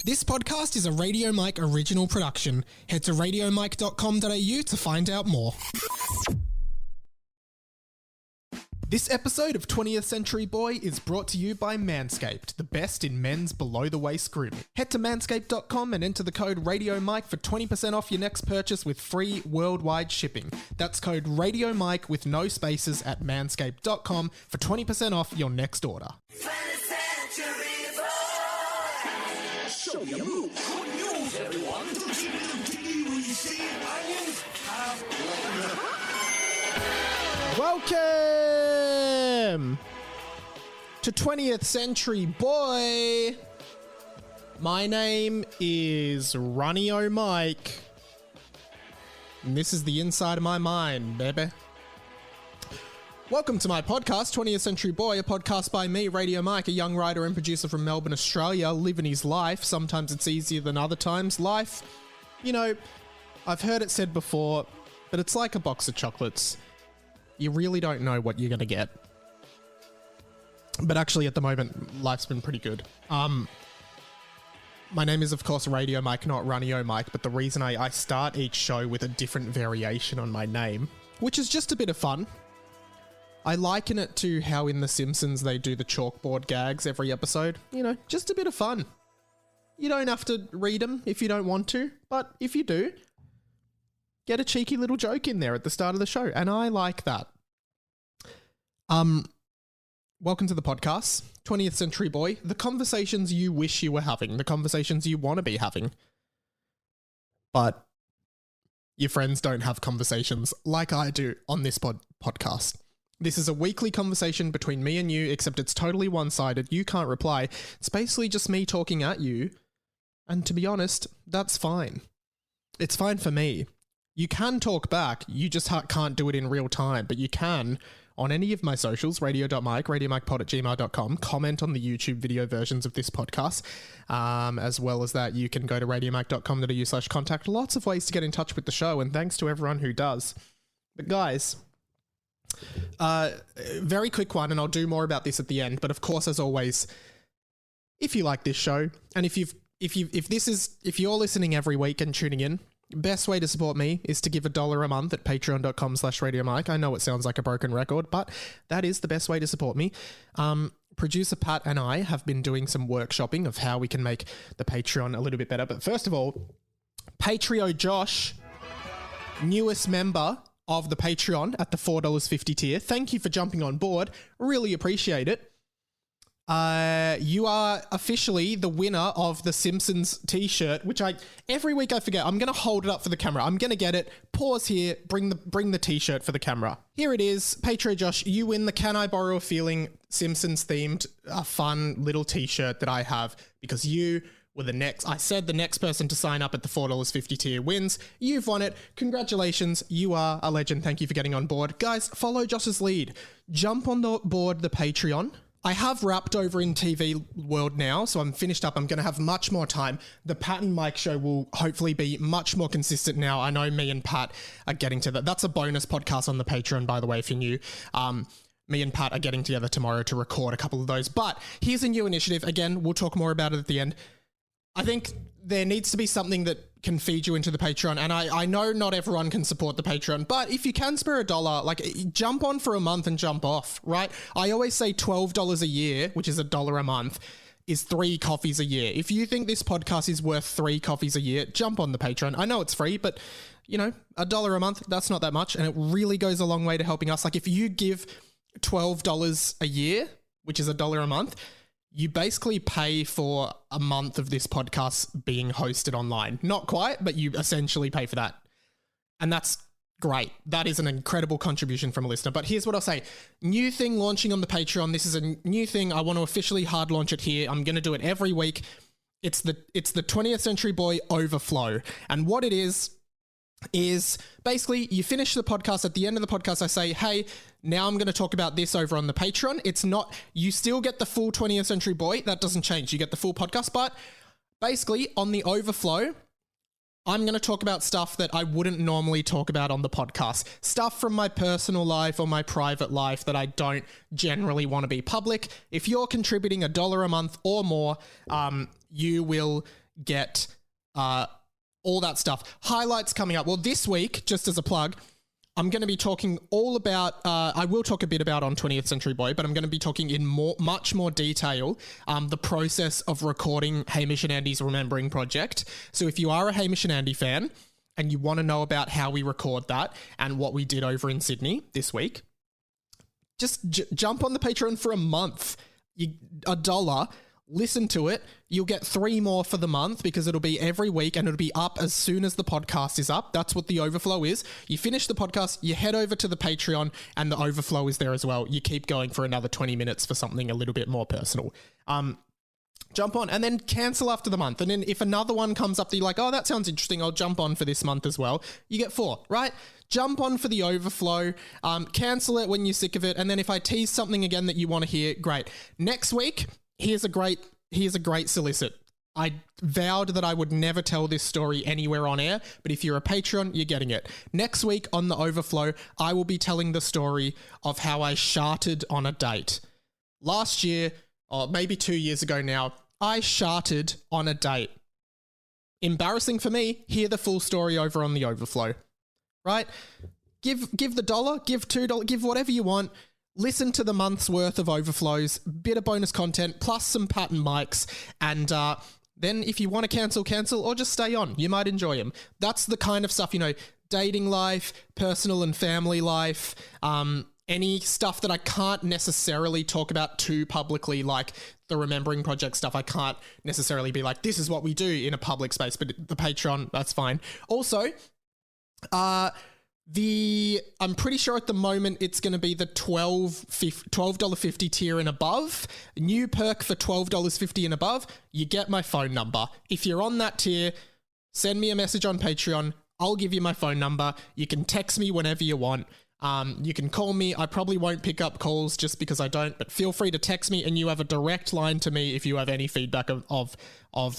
This podcast is a Radio Mike original production. Head to radiomike.com.au to find out more. This episode of 20th Century Boy is brought to you by Manscaped, the best in men's below-the-waist grooming. Head to manscaped.com and enter the code RadioMike for 20% off your next purchase with free worldwide shipping. That's code RadioMike with no spaces at manscaped.com for 20% off your next order. Show your move. Good news, everyone. When you see onions, Welcome to 20th Century Boy. My name is Ronnie O'Mike, and this is the inside of my mind, baby. Welcome to my podcast, 20th Century Boy, a podcast by me, Radio Mike, a young writer and producer from Melbourne, Australia, living his life. Sometimes it's easier than other times. Life, you know, I've heard it said before, but it's like a box of chocolates. You really don't know what you're going to get. But actually, at the moment, life's been pretty good. My name is, of course, Radio Mike, not Ronnie O'Mike, but the reason I start each show with a different variation on my name, which is just a bit of fun. I liken it to how in The Simpsons they do the chalkboard gags every episode. You know, just a bit of fun. You don't have to read them if you don't want to, but if you do, get a cheeky little joke in there at the start of the show, and I like that. Welcome to the podcast, 20th Century Boy, the conversations you wish you were having, the conversations you want to be having, but your friends don't have conversations like I do on this podcast. This is a weekly conversation between me and you, except it's totally one-sided. You can't reply. It's basically just me talking at you. And to be honest, that's fine. It's fine for me. You can talk back. You just can't do it in real time. But you can on any of my socials, radio.mike, radiomikepod@gmail.com. Comment on the YouTube video versions of this podcast. As well as that, you can go to radiomike.com.au/contact. Lots of ways to get in touch with the show. And thanks to everyone who does. But guys, very quick one, and I'll do more about this at the end, but of course, as always, if you like this show, and if you're listening every week and tuning in, best way to support me is to give $1 a month at patreon.com/radiomike. I know it sounds like a broken record, but that is the best way to support me. Producer Pat and I have been doing some workshopping of how we can make the Patreon a little bit better, but first of all, Patreon Josh, newest member of the Patreon at the $4.50 tier. Thank you for jumping on board. Really appreciate it. You are officially the winner of the Simpsons t-shirt, which every week I forget. I'm going to hold it up for the camera. I'm going to get it. Pause here. Bring the t-shirt for the camera. Here it is. Patreon Josh, you win the Can I Borrow a Feeling Simpsons themed fun little t-shirt that I have because you were the next person to sign up at the $4.50 tier wins. You've won it. Congratulations. You are a legend. Thank you for getting on board. Guys, follow Josh's lead. Jump on board the Patreon. I have wrapped over in TV world now, so I'm finished up. I'm going to have much more time. The Pat and Mike show will hopefully be much more consistent now. I know me and Pat are getting to that. That's a bonus podcast on the Patreon, by the way, if you're new. Me and Pat are getting together tomorrow to record a couple of those. But here's a new initiative. Again, we'll talk more about it at the end. I think there needs to be something that can feed you into the Patreon. And I know not everyone can support the Patreon, but if you can spare $1, like jump on for a month and jump off, right? I always say $12 a year, which is $1 a month, is 3 coffees a year. If you think this podcast is worth 3 coffees a year, jump on the Patreon. I know it's free, but you know, $1 a month, that's not that much. And it really goes a long way to helping us. Like if you give $12 a year, which is $1 a month, you basically pay for a month of this podcast being hosted online. Not quite, but you essentially pay for that. And that's great. That is an incredible contribution from a listener. But here's what I'll say. New thing launching on the Patreon. This is a new thing. I want to officially hard launch it here. I'm going to do it every week. It's the 20th Century Boy Overflow. And what it is basically you finish the podcast. At the end of the podcast, I say, hey, now I'm going to talk about this over on the Patreon. It's not, you still get the full 20th Century Boy. That doesn't change. You get the full podcast, but basically on the Overflow, I'm going to talk about stuff that I wouldn't normally talk about on the podcast. Stuff from my personal life or my private life that I don't generally want to be public. If you're contributing $1 a month or more, you will get all that stuff. Highlights coming up. Well, this week, just as a plug, I'm going to be talking all about, I will talk a bit about On 20th Century Boy, but I'm going to be talking in much more detail the process of recording Hamish and Andy's Remembering Project. So if you are a Hamish and Andy fan and you want to know about how we record that and what we did over in Sydney this week, just jump on the Patreon for a month. $1. Listen to it. You'll get 3 more for the month because it'll be every week and it'll be up as soon as the podcast is up. That's what the overflow is. You finish the podcast, you head over to the Patreon and the overflow is there as well. You keep going for another 20 minutes for something a little bit more personal. Jump on and then cancel after the month. And then if another one comes up that you're like, oh, that sounds interesting, I'll jump on for this month as well. You get 4, right? Jump on for the overflow, cancel it when you're sick of it. And then if I tease something again that you want to hear, great. Next week, here's a great solicit. I vowed that I would never tell this story anywhere on air, but if you're a Patreon, you're getting it. Next week on the overflow, I will be telling the story of how I sharted on a date. Last year, or maybe 2 years ago now, I sharted on a date. Embarrassing for me. Hear the full story over on the overflow, right? Give the $1, give $2, give whatever you want. Listen to the month's worth of overflows, bit of bonus content, plus some Pat and Mikes, and then if you want to cancel, or just stay on. You might enjoy them. That's the kind of stuff, dating life, personal and family life, any stuff that I can't necessarily talk about too publicly, like the Remembering Project stuff. I can't necessarily be like, this is what we do in a public space, but the Patreon, that's fine. Also, I'm pretty sure at the moment it's going to be the $12.50 tier and above. New perk for $12.50 and above, you get my phone number. If you're on that tier, send me a message on Patreon. I'll give you my phone number. You can text me whenever you want. You can call me. I probably won't pick up calls just because I don't, but feel free to text me and you have a direct line to me if you have any feedback of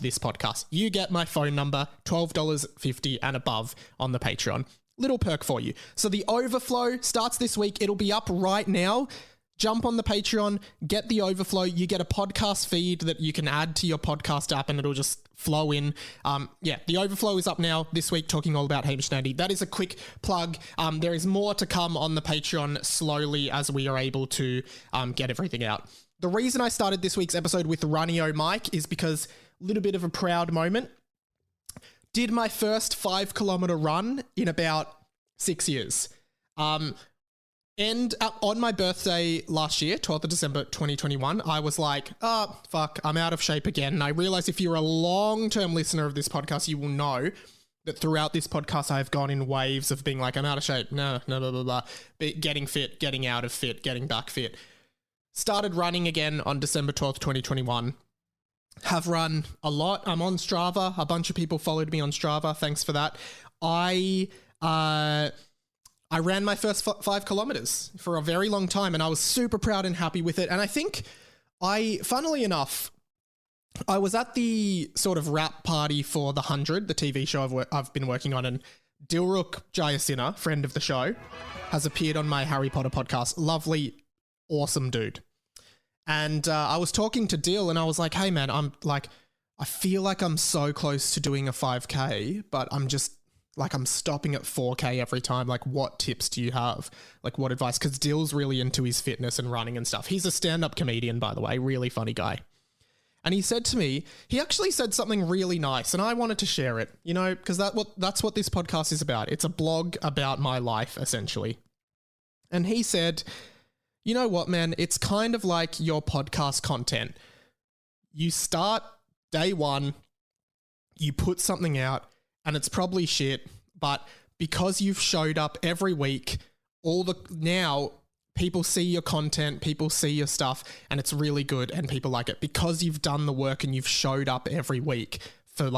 this podcast. You get my phone number, $12.50 and above on the Patreon. Little perk for you. So the overflow starts this week. It'll be up right now. Jump on the Patreon, get the overflow. You get a podcast feed that you can add to your podcast app and it'll just flow in. The overflow is up now this week, talking all about Hamish and Andy. That is a quick plug. There is more to come on the Patreon slowly as we are able to get everything out. The reason I started this week's episode with Runny-O Mike is because a little bit of a proud moment. Did my first 5-kilometer run in about 6 years. And on my birthday last year, 12th of December 2021, I was like, oh, fuck, I'm out of shape again. And I realize if you're a long-term listener of this podcast, you will know that throughout this podcast, I've gone in waves of being like, I'm out of shape. No, blah, blah, blah. Getting fit, getting out of fit, getting back fit. Started running again on December 12th, 2021. Have run a lot. I'm on Strava. A bunch of people followed me on Strava. Thanks for that. I ran my first 5 kilometers for a very long time and I was super proud and happy with it. And I think funnily enough, I was at the sort of wrap party for The 100, the TV show I've been working on, and Dilruk Jayasena, friend of the show, has appeared on my Harry Potter podcast. Lovely, awesome dude. And I was talking to Dill and I was like, hey man, I feel like I'm so close to doing a 5K, but I'm just like, I'm stopping at 4K every time. Like, what tips do you have? Like, what advice? Because Dill's really into his fitness and running and stuff. He's a stand-up comedian, by the way, really funny guy. And he said to me, he actually said something really nice and I wanted to share it, because that's what this podcast is about. It's a blog about my life, essentially. And he said, you know what, man? It's kind of like your podcast content. You start day one, you put something out, and it's probably shit, but because you've showed up every week, now people see your content, people see your stuff, and it's really good, and people like it because you've done the work and you've showed up every week for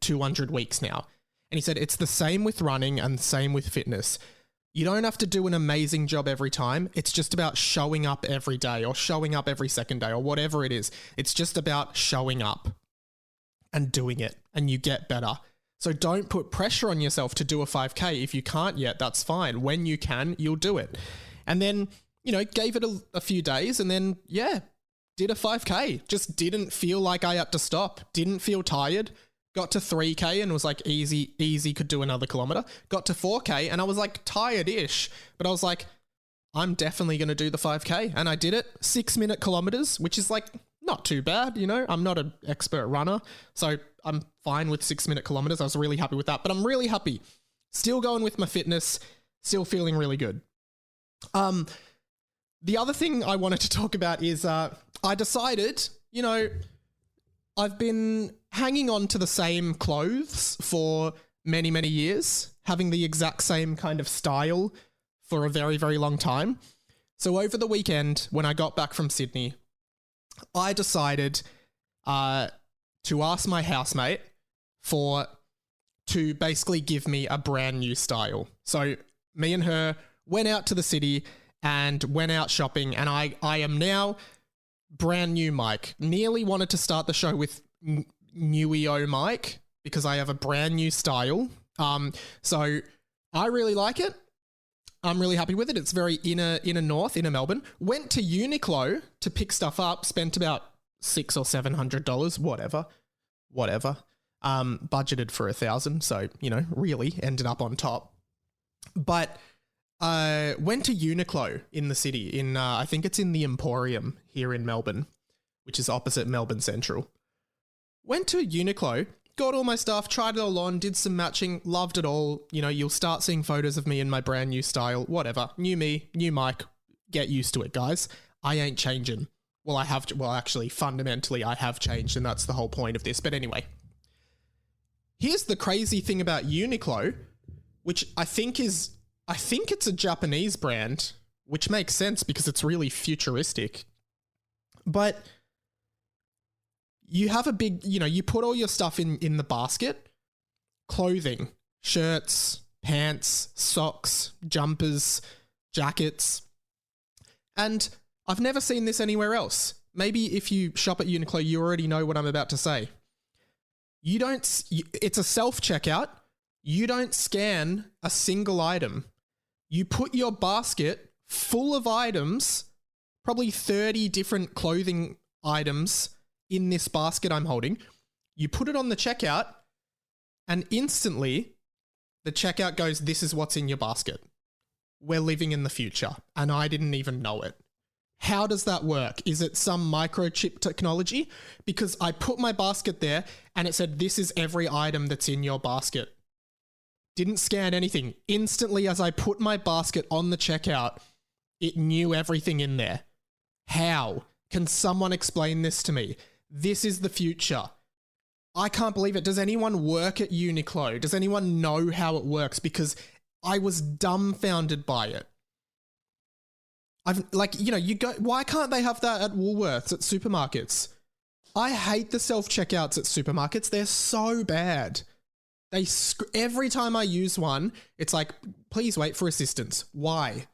200 weeks now. And he said it's the same with running and the same with fitness. You don't have to do an amazing job every time. It's just about showing up every day or showing up every second day or whatever it is. It's just about showing up and doing it and you get better. So don't put pressure on yourself to do a 5K. If you can't yet, that's fine. When you can, you'll do it. And then, gave it a few days and then, did a 5K. Just didn't feel like I had to stop. Didn't feel tired. Got to 3K and was like, easy, could do another kilometer. Got to 4K and I was like tired-ish. But I was like, I'm definitely going to do the 5K. And I did it. 6-minute kilometers, which is like not too bad, I'm not an expert runner. So I'm fine with 6-minute kilometers. I was really happy with that. But I'm really happy. Still going with my fitness. Still feeling really good. The other thing I wanted to talk about is I decided, I've been hanging on to the same clothes for many, many years, having the exact same kind of style for a very, very long time. So over the weekend, when I got back from Sydney, I decided to ask my housemate to basically give me a brand new style. So me and her went out to the city and went out shopping, and I am now brand new Mike. Nearly wanted to start the show with Newio Mike because I have a brand new style. So I really like it. I'm really happy with it. It's very inner Melbourne. Went to Uniqlo to pick stuff up. Spent about $600 or $700. Whatever. Budgeted for $1,000. So really ended up on top. But went to Uniqlo in the city. I think it's in the Emporium here in Melbourne, which is opposite Melbourne Central. Went to Uniqlo. Got all my stuff, tried it all on, did some matching, loved it all. You'll start seeing photos of me in my brand new style, whatever. New me, new Mike. Get used to it, guys. I ain't changing. Well, actually, fundamentally, I have changed, and that's the whole point of this. But anyway, here's the crazy thing about Uniqlo, which I think it's a Japanese brand, which makes sense because it's really futuristic. But you have a big, you put all your stuff in the basket, clothing, shirts, pants, socks, jumpers, jackets. And I've never seen this anywhere else. Maybe if you shop at Uniqlo, you already know what I'm about to say. It's a self-checkout. You don't scan a single item. You put your basket full of items, probably 30 different clothing items in this basket I'm holding. You put it on the checkout and instantly the checkout goes, this is what's in your basket. We're living in the future and I didn't even know it. How does that work? Is it some microchip technology? Because I put my basket there and it said, this is every item that's in your basket. Didn't scan anything. Instantly, as I put my basket on the checkout, it knew everything in there. How? Can someone explain this to me? This is the future. I can't believe it. Does anyone work at Uniqlo? Does anyone know how it works? Because I was dumbfounded by it. Why can't they have that at Woolworths, at supermarkets? I hate the self-checkouts at supermarkets. They're so bad. Every time I use one, it's like, please wait for assistance. Why?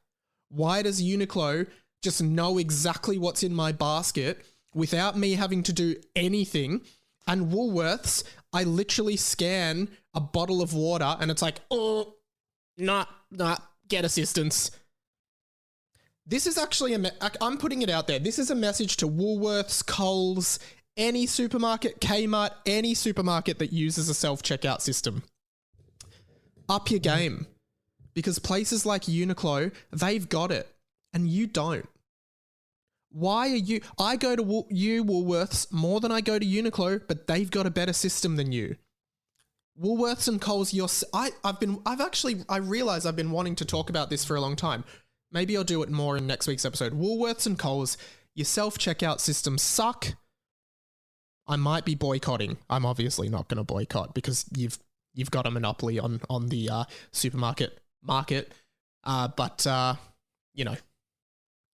Why does Uniqlo just know exactly what's in my basket without me having to do anything? And Woolworths, I literally scan a bottle of water and it's like, oh, nah, get assistance. This is actually I'm putting it out there. This is a message to Woolworths, Coles, any supermarket, Kmart, any supermarket that uses a self-checkout system. Up your game. Because places like Uniqlo, they've got it and you don't. Why are you... I go to Woolworths more than I go to Uniqlo, but they've got a better system than you. Woolworths and Coles, I realize I've been wanting to talk about this for a long time. Maybe I'll do it more in next week's episode. Woolworths and Coles, your self-checkout systems suck. I might be boycotting. I'm obviously not going to boycott because you've got a monopoly on the supermarket market. But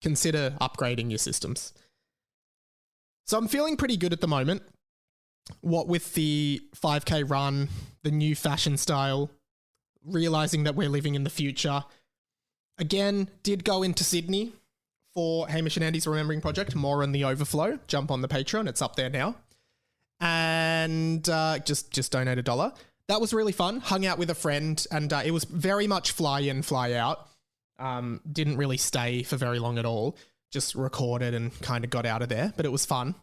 consider upgrading your systems. So I'm feeling pretty good at the moment. What with the 5K run, the new fashion style, realizing that we're living in the future. Again, did go into Sydney for Hamish and Andy's Remembering Project. More on the overflow. Jump on the Patreon. It's up there now. And just donate $1. that was really fun. Hung out with a friend, and it was very much fly in, fly out. Didn't really stay for very long at all. Just recorded and kind of got out of there, but it was fun.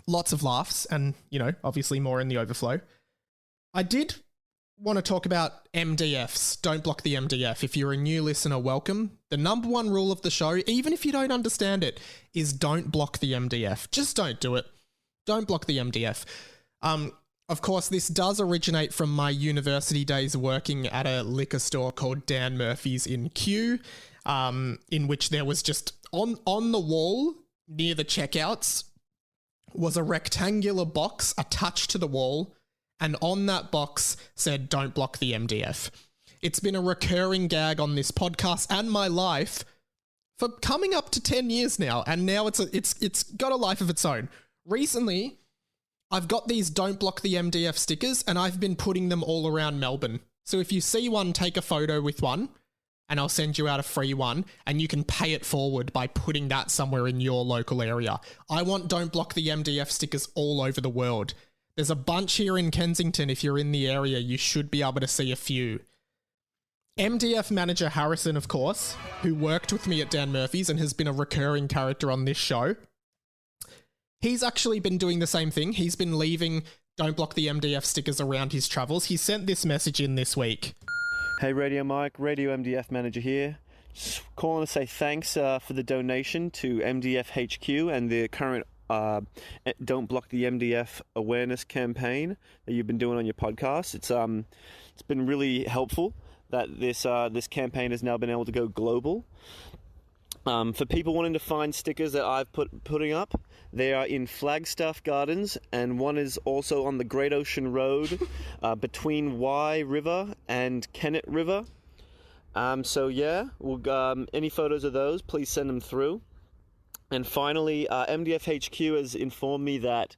Lots of laughs and, obviously more in the overflow. I did want to talk about MDFs. Don't block the MDF. If you're a new listener, welcome. The number one rule of the show, even if you don't understand it, is don't block the MDF. Just don't do it. Don't block the MDF. Of course, this does originate from my university days working at a liquor store called Dan Murphy's in Kew, in which there was just on the wall near the checkouts was a rectangular box attached to the wall, and on that box said, "Don't block the MDF." It's been a recurring gag on this podcast and my life for coming up to 10 years now, and now it's got a life of its own. Recently, I've got these "Don't block the MDF" stickers, and I've been putting them all around Melbourne. So if you see one, take a photo with one, and I'll send you out a free one, and you can pay it forward by putting that somewhere in your local area. I want "Don't block the MDF" stickers all over the world. There's a bunch here in Kensington. If you're in the area, you should be able to see a few. MDF manager Harrison, of course, who worked with me at Dan Murphy's and has been a recurring character on this show, he's actually been doing the same thing. He's been leaving "Don't block the MDF" stickers around his travels. He sent this message in this week. Hey Radio Mike, Radio MDF Manager here. Just calling to say thanks for the donation to MDF HQ and the current Don't Block the MDF awareness campaign that you've been doing on your podcast. It's been really helpful that this campaign has now been able to go global. For people wanting to find stickers that I've putting up, they are in Flagstaff Gardens, and one is also on the Great Ocean Road between Wye River and Kennet River. So yeah, any photos of those, please send them through. And finally, MDF HQ has informed me that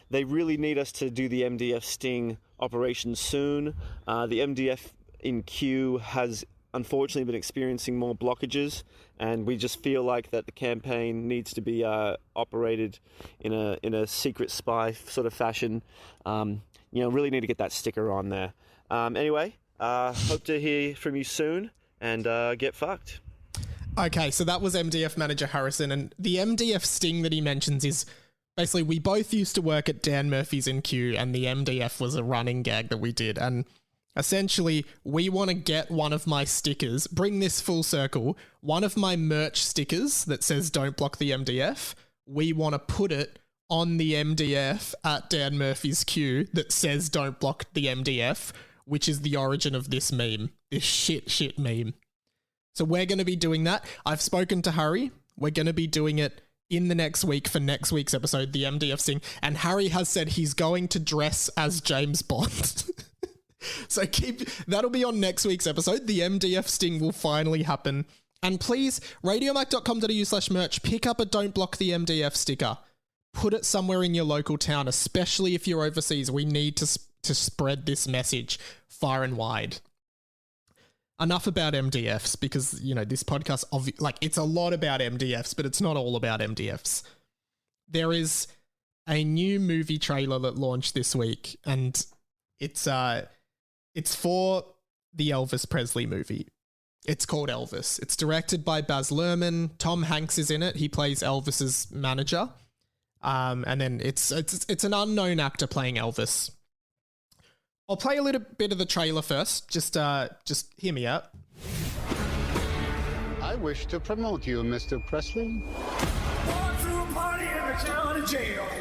they really need us to do the MDF Sting operation soon. The MDF in Q has unfortunately been experiencing more blockages, and we just feel like that the campaign needs to be operated in a secret spy sort of fashion. Really need to get that sticker on there. Anyway, hope to hear from you soon, and get fucked. Okay, so that was MDF manager Harrison, and the MDF Sting that he mentions is basically we both used to work at Dan Murphy's in Kew, and the MDF was a running gag that we did, and essentially, we want to get one of my stickers, bring this full circle, one of my merch stickers that says "Don't block the MDF." We want to put it on the MDF at Dan Murphy's Q that says "Don't block the MDF," which is the origin of this meme, this shit meme. So we're going to be doing that. I've spoken to Harry. We're going to be doing it in the next week for next week's episode, the MDF Sting. And Harry has said he's going to dress as James Bond. So that'll be on next week's episode. The MDF Sting will finally happen. And please, radiomike.com.au/merch, pick up a "Don't Block the MDF" sticker. Put it somewhere in your local town, especially if you're overseas. We need to spread this message far and wide. Enough about MDFs, because, this podcast, it's a lot about MDFs, but it's not all about MDFs. There is a new movie trailer that launched this week, and it's for the Elvis Presley movie. It's called Elvis. It's directed by Baz Luhrmann. Tom Hanks is in it. He plays Elvis's manager. And then it's an unknown actor playing Elvis. I'll play a little bit of the trailer first. Just hear me out. I wish to promote you, Mr. Presley.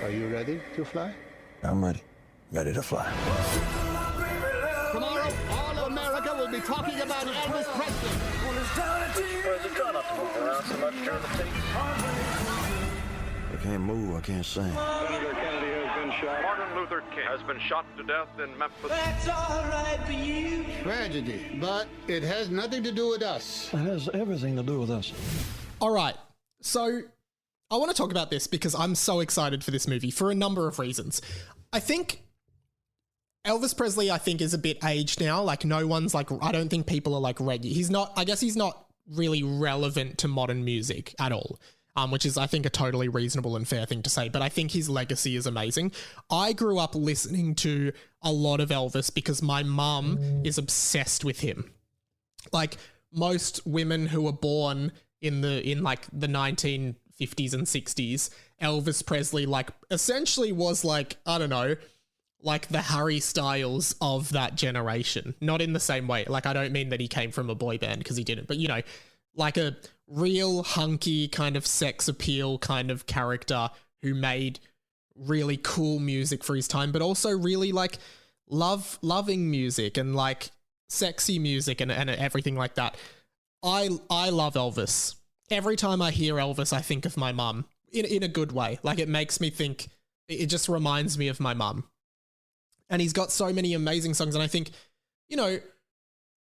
Are you ready to fly? I'm ready. Ready to fly. Tomorrow, all of America will be talking about Elvis Presley. President, try not to move around so much during the tape. I can't move, I can't sing. Senator Kennedy has been shot. Martin Luther King has been shot to death in Memphis. That's all right for you. Tragedy, but it has nothing to do with us. It has everything to do with us. All right. So I want to talk about this because I'm so excited for this movie for a number of reasons. I think Elvis Presley, is a bit aged now. No one's I don't think people are ready. He's not really relevant to modern music at all. which is, I think, a totally reasonable and fair thing to say. But I think his legacy is amazing. I grew up listening to a lot of Elvis because my mum is obsessed with him. Like most women who were born in like the 1950s and 60s, Elvis Presley like essentially was like, I don't know, like the Harry Styles of that generation. Not in the same way. Like, I don't mean that he came from a boy band, because he didn't, but, you know, like a real hunky kind of sex appeal kind of character who made really cool music for his time, but also really like loving music and like sexy music and everything like that. I love Elvis. Every time I hear Elvis, I think of my mum in a good way. Like, it makes me think, it just reminds me of my mum. And he's got so many amazing songs. And I think, you know,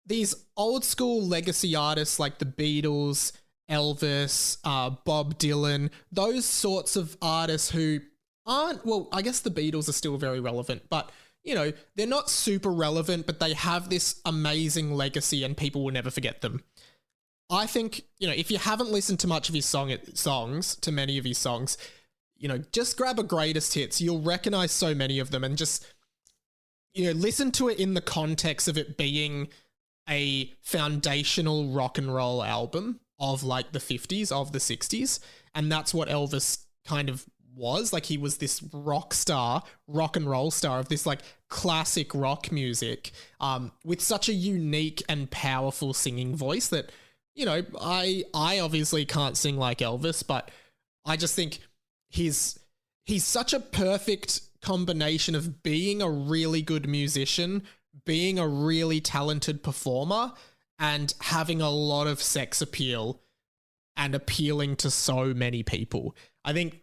these old school legacy artists like the Beatles, Elvis, Bob Dylan, those sorts of artists who aren't, well, I guess the Beatles are still very relevant, but, you know, they're not super relevant, but they have this amazing legacy and people will never forget them. I think, you know, if you haven't listened to much of his to many of his songs, you know, just grab a greatest hits. You'll recognize so many of them and just, you know, listen to it in the context of it being a foundational rock and roll album of like the 50s, of the 60s. And that's what Elvis kind of was. Like, he was this rock and roll star of this like classic rock music, with such a unique and powerful singing voice that, you know, I obviously can't sing like Elvis, but I just think he's such a perfect combination of being a really good musician, being a really talented performer, and having a lot of sex appeal and appealing to so many people. I think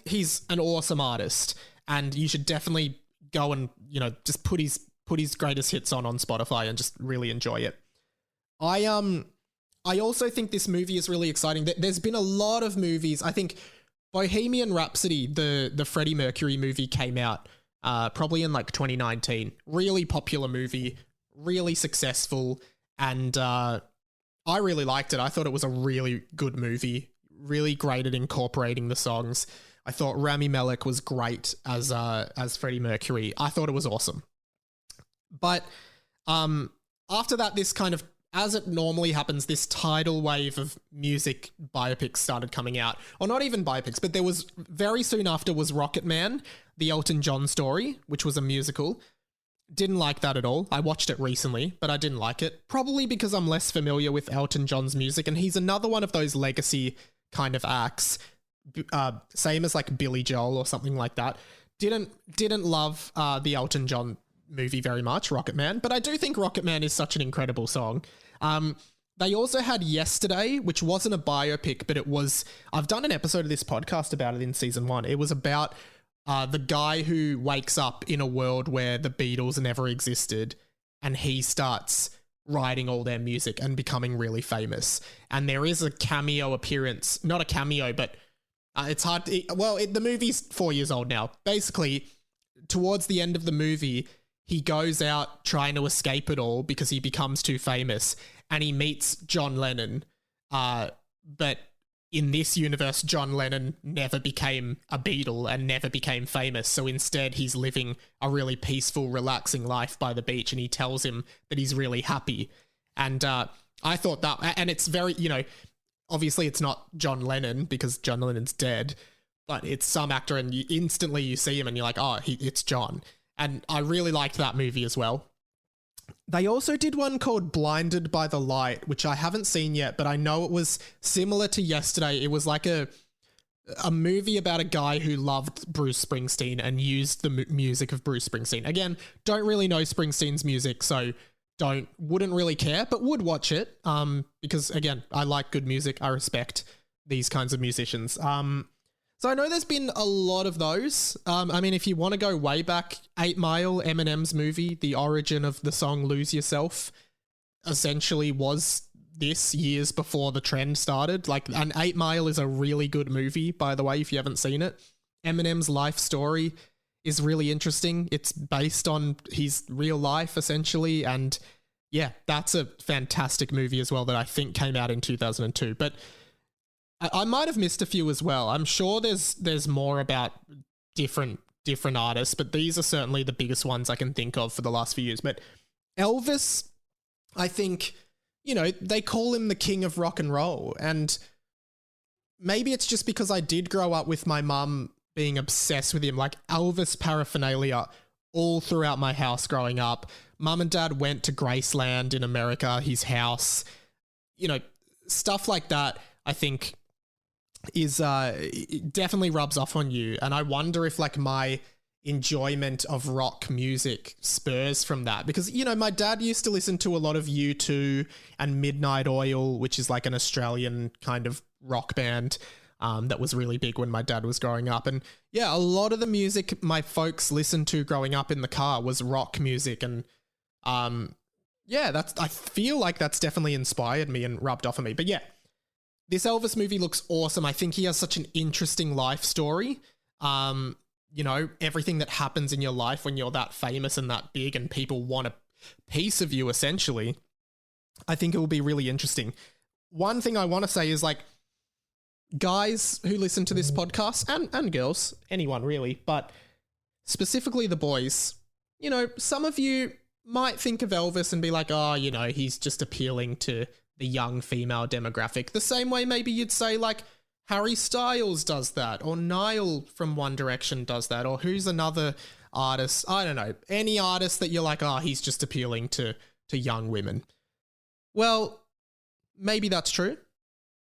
he's an awesome artist, and you should definitely go and, you know, just put his greatest hits on Spotify and just really enjoy it. I also think this movie is really exciting. There's been a lot of movies. I think Bohemian Rhapsody, the Freddie Mercury movie, came out probably in like 2019. Really popular movie, really successful, and I really liked it. I thought it was a really good movie, really great at incorporating the songs. I thought Rami Malek was great as Freddie Mercury. I thought it was awesome. But after that, this kind of, as it normally happens, this tidal wave of music biopics started coming out. Or not even biopics, but there was, very soon after was Rocket Man, the Elton John story, which was a musical. Didn't like that at all. I watched it recently, but I didn't like it. Probably because I'm less familiar with Elton John's music, and he's another one of those legacy kind of acts, same as like Billy Joel or something like that. Didn't love the Elton John movie very much, Rocket Man, but I do think Rocket Man is such an incredible song. They also had Yesterday, which wasn't a biopic, but it was, I've done an episode of this podcast about it in season 1. It was about the guy who wakes up in a world where the Beatles never existed, and he starts writing all their music and becoming really famous. And there is a cameo appearance, not a cameo, but it's hard to, the movie's 4 years old now. Basically, towards the end of the movie, he goes out trying to escape it all because he becomes too famous, and he meets John Lennon. But in this universe, John Lennon never became a Beatle and never became famous. So instead, he's living a really peaceful, relaxing life by the beach, and he tells him that he's really happy. And I thought that, and it's very, you know, obviously it's not John Lennon because John Lennon's dead, but it's some actor, and you instantly see him and you're like, oh, it's John. And I really liked that movie as well. They also did one called Blinded by the Light, which I haven't seen yet, but I know it was similar to Yesterday. It was like a movie about a guy who loved Bruce Springsteen and used the music of Bruce Springsteen. Again, don't really know Springsteen's music, so wouldn't really care, but would watch it, because again, I like good music. I respect these kinds of musicians. So I know there's been a lot of those. I mean, if you want to go way back, 8 Mile, Eminem's movie, the origin of the song Lose Yourself, essentially was this years before the trend started. Like, and 8 Mile is a really good movie, by the way, if you haven't seen it. Eminem's life story is really interesting. It's based on his real life, essentially. And yeah, that's a fantastic movie as well that I think came out in 2002. But I might have missed a few as well. I'm sure there's more about different artists, but these are certainly the biggest ones I can think of for the last few years. But Elvis, I think, you know, they call him the king of rock and roll, and maybe it's just because I did grow up with my mum being obsessed with him, like Elvis paraphernalia all throughout my house growing up. Mum and dad went to Graceland in America, his house, you know, stuff like that, I think is it definitely rubs off on you. And I wonder if like my enjoyment of rock music spurs from that, because, you know, my dad used to listen to a lot of U2 and Midnight Oil, which is like an Australian kind of rock band that was really big when my dad was growing up. And yeah, a lot of the music my folks listened to growing up in the car was rock music. And yeah, I feel like that's definitely inspired me and rubbed off on me. But yeah, this Elvis movie looks awesome. I think he has such an interesting life story. You know, everything that happens in your life when you're that famous and that big and people want a piece of you, essentially, I think it will be really interesting. One thing I want to say is, like, guys who listen to this podcast, and girls, anyone really, but specifically the boys, you know, some of you might think of Elvis and be like, oh, you know, he's just appealing to the young female demographic. The same way maybe you'd say, like, Harry Styles does that, or Niall from One Direction does that, or who's another artist? I don't know. Any artist that you're like, oh, he's just appealing to young women. Well, maybe that's true.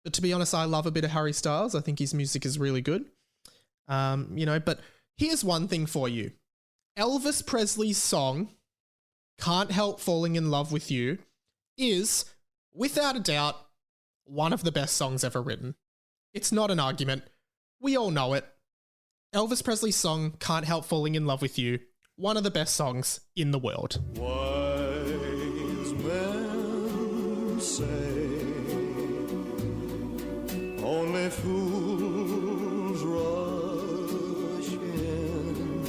But to be honest, I love a bit of Harry Styles. I think his music is really good. You know, but here's one thing for you. Elvis Presley's song, Can't Help Falling in Love with You, is, without a doubt, one of the best songs ever written. It's not an argument. We all know it. Elvis Presley's song, Can't Help Falling in Love with You, one of the best songs in the world. Wise men say only fools rush in,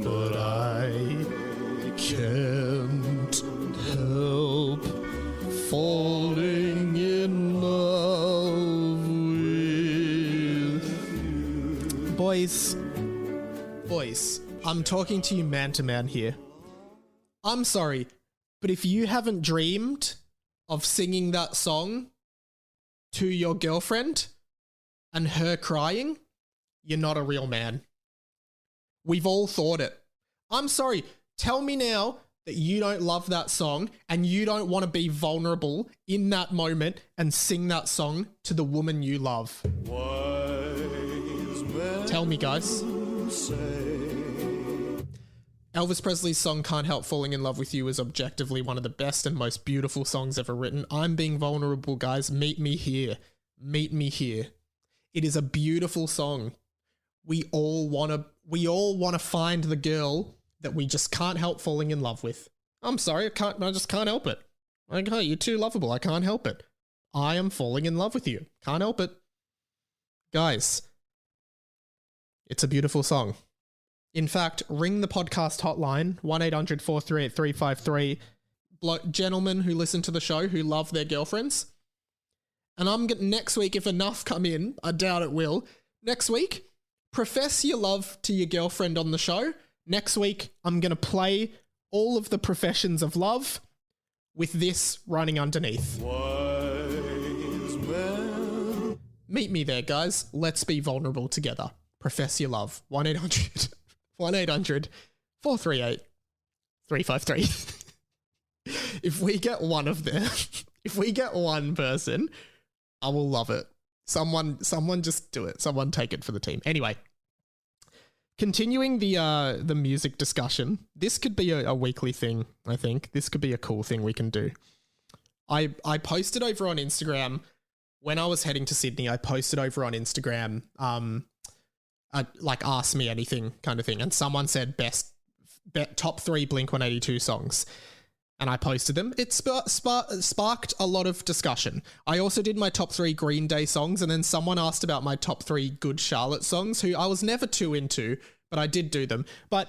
but I can't help falling in love with you. Boys, I'm talking to you man to man here. I'm sorry, but if you haven't dreamed of singing that song to your girlfriend and her crying, you're not a real man. We've all thought it. I'm sorry, tell me now that you don't love that song and you don't want to be vulnerable in that moment and sing that song to the woman you love. Tell me, guys. Elvis Presley's song Can't Help Falling in Love with You is objectively one of the best and most beautiful songs ever written. I'm being vulnerable, guys. Meet me here. Meet me here. It is a beautiful song. We all want to find the girl that we just can't help falling in love with. I'm sorry, I just can't help it. Okay, you're too lovable. I can't help it. I am falling in love with you. Can't help it. Guys, it's a beautiful song. In fact, ring the podcast hotline, 1-800-438-353. Gentlemen who listen to the show who love their girlfriends. And next week, if enough come in, I doubt it will, next week, profess your love to your girlfriend on the show. Next week, I'm going to play all of the professions of love with this running underneath. Meet me there, guys. Let's be vulnerable together. Profess your love. 1-800-438-353. If we get one of them, if we get one person, I will love it. Someone just do it. Someone take it for the team. Anyway, continuing the music discussion, this could be a weekly thing, I think. This could be a cool thing we can do. I posted over on Instagram, when I was heading to Sydney, I posted over on Instagram, like ask me anything kind of thing. And someone said top 3 Blink-182 songs. And I posted them. It sparked a lot of discussion. I also did my top 3 Green Day songs, and then someone asked about my top 3 Good Charlotte songs, who I was never too into, but I did do them. But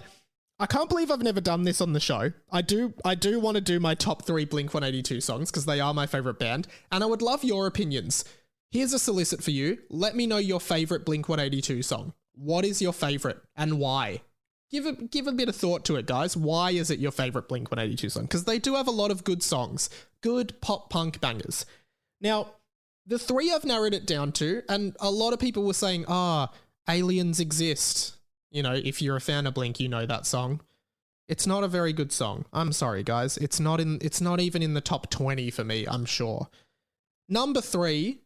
I can't believe I've never done this on the show. I do want to do my top 3 Blink-182 songs because they are my favorite band, and I would love your opinions. Here's a solicit for you. Let me know your favorite Blink-182 song. What is your favorite and why? Give a bit of thought to it, guys. Why is it your favorite Blink-182 song? Because they do have a lot of good songs, good pop punk bangers. Now, the 3 I've narrowed it down to, and a lot of people were saying, Aliens Exist. You know, if you're a fan of Blink, you know that song. It's not a very good song. I'm sorry, guys. It's not even in the top 20 for me, I'm sure. Number 3,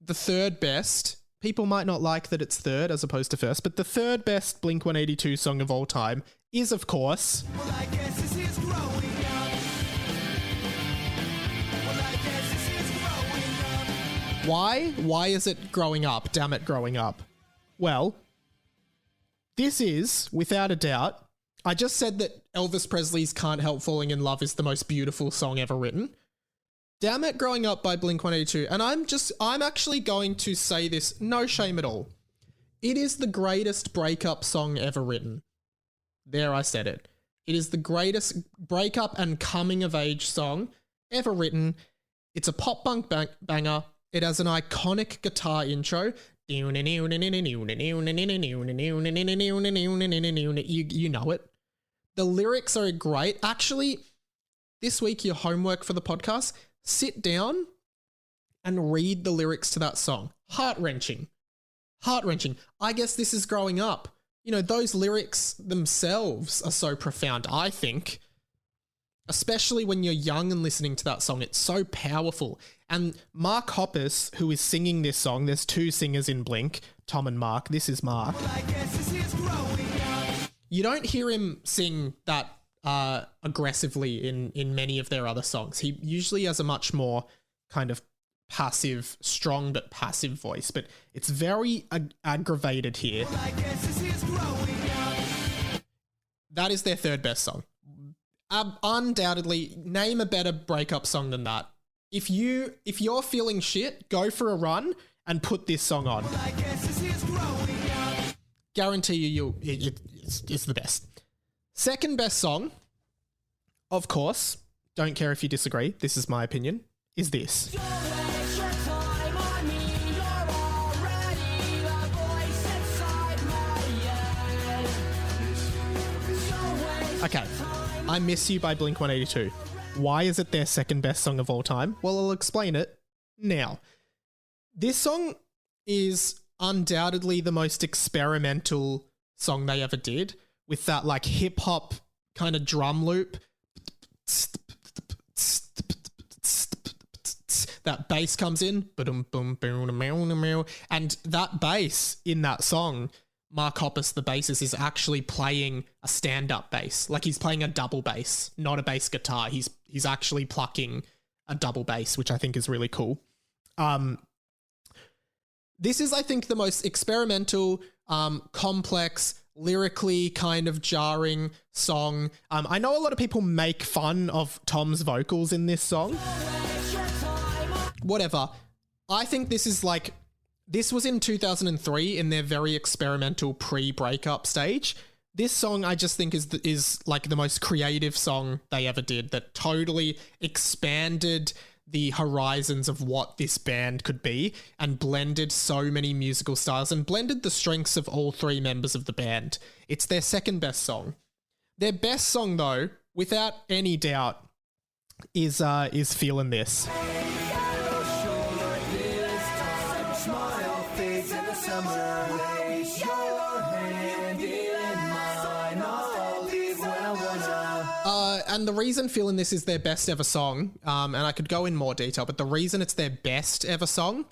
the third best. People might not like that it's third as opposed to first, but the third best Blink-182 song of all time is, of course... Well, I guess this is growing up. Well, I guess this is growing up. Why? Why is it growing up? Damn it, growing up. Well... This is, without a doubt, I just said that Elvis Presley's Can't Help Falling in Love is the most beautiful song ever written. Damn It Growing Up by Blink-182. And I'm actually going to say this, no shame at all. It is the greatest breakup song ever written. There, I said it. It is the greatest breakup and coming of age song ever written. It's a pop punk banger. It has an iconic guitar intro. You know it. The lyrics are great. Actually, this week, your homework for the podcast, sit down and read the lyrics to that song. Heart-wrenching. Heart-wrenching. I guess this is growing up. You know, those lyrics themselves are so profound, I think. Especially when you're young and listening to that song. It's so powerful. And Mark Hoppus, who is singing this song, there's 2 singers in Blink, Tom and Mark. This is Mark. Well, I guess this is growing up. You don't hear him sing that aggressively in many of their other songs. He usually has a much more kind of passive, strong but passive voice. But it's very aggravated here. Well, I guess this is growing up. That is their third best song. Undoubtedly, name a better breakup song than that. If you're feeling shit, go for a run and put this song on. Well, I guess this is growing up. Guarantee you, it's the best. Second best song, of course, don't care if you disagree, this is my opinion, is this. Okay. I Miss You by Blink-182. Why is it their second best song of all time? Well, I'll explain it now. This song is undoubtedly the most experimental song they ever did, with that like hip hop kind of drum loop. That bass comes in, and that bass in that song, Mark Hoppus, the bassist, is actually playing a stand-up bass. Like he's playing a double bass, not a bass guitar. He's actually plucking a double bass, which I think is really cool. This is, I think, the most experimental, complex, lyrically kind of jarring song. I know a lot of people make fun of Tom's vocals in this song. Whatever. I think this is like... This was in 2003 in their very experimental pre-breakup stage. This song I just think is like the most creative song they ever did, that totally expanded the horizons of what this band could be and blended so many musical styles and blended the strengths of all 3 members of the band. It's their second best song. Their best song, though, without any doubt, is Feelin' This. And the reason Feelin' This is their best ever song, and I could go in more detail, but the reason it's their best ever song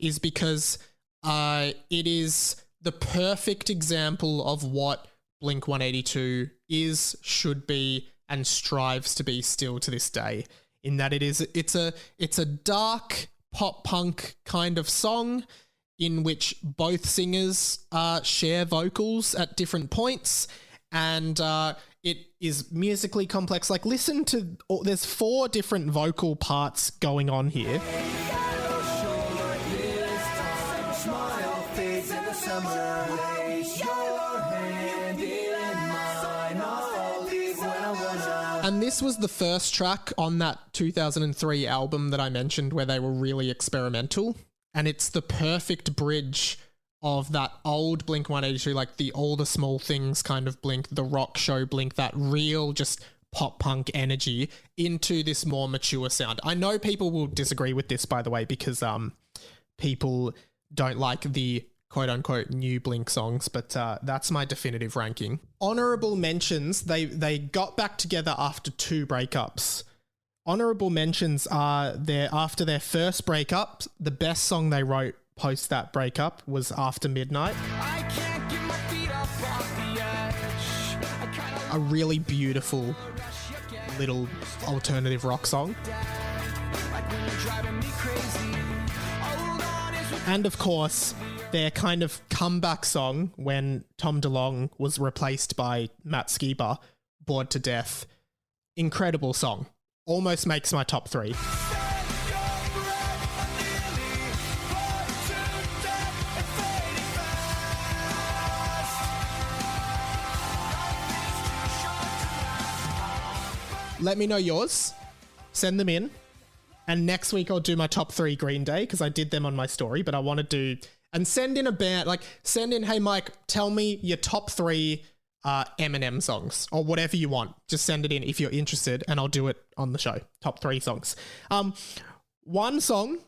is because it is the perfect example of what Blink-182 is, should be, and strives to be still to this day. In that it's a dark pop punk kind of song in which both singers share vocals at different points, and it is musically complex. Like, listen to... there's 4 different vocal parts going on here. And this was the first track on that 2003 album that I mentioned where they were really experimental. And it's the perfect bridge of that old Blink-182, like the All the Small Things kind of Blink, the rock show Blink, that real just pop punk energy into this more mature sound. I know people will disagree with this, by the way, because people don't like the quote-unquote new Blink songs, but that's my definitive ranking. Honourable mentions, they got back together after 2 breakups. Honourable mentions are after their first breakup, the best song they wrote post that breakup was After Midnight. I can't get my feet up off the edge. I kinda A really beautiful little alternative rock song. like when you're driving me crazy. Hold on, it's And of course, their kind of comeback song when Tom DeLonge was replaced by Matt Skiba, Bored to Death. Incredible song. Almost makes my top 3. Let me know yours. Send them in. And next week I'll do my top 3 Green Day because I did them on my story, but I want to do... And send in a band, like send in, hey Mike, tell me your top 3 Eminem songs or whatever you want. Just send it in if you're interested and I'll do it on the show. Top 3 songs. One song